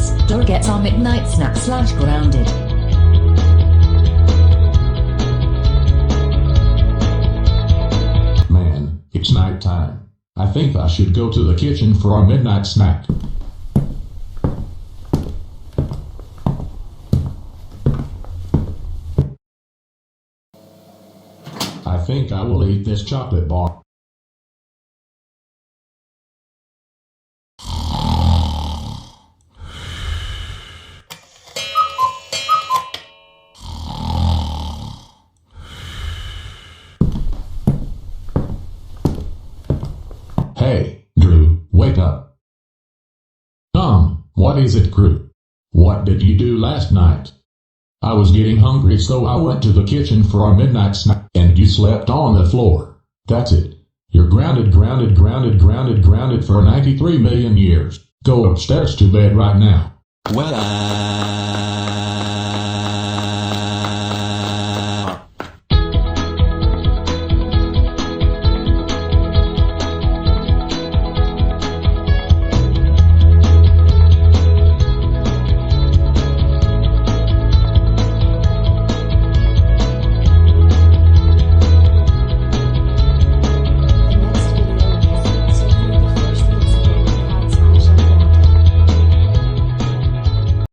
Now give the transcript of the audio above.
this, Dora gets our midnight snack / grounded. Man, it's night time. I think I should go to the kitchen for our midnight snack. I think I will eat this chocolate bar. Hey, Drew, wake up. What is it, Drew? What did you do last night? I was getting hungry, so I went to the kitchen for our midnight snack, and you slept on the floor. That's it. You're grounded for 93 million years. Go upstairs to bed right now. Well,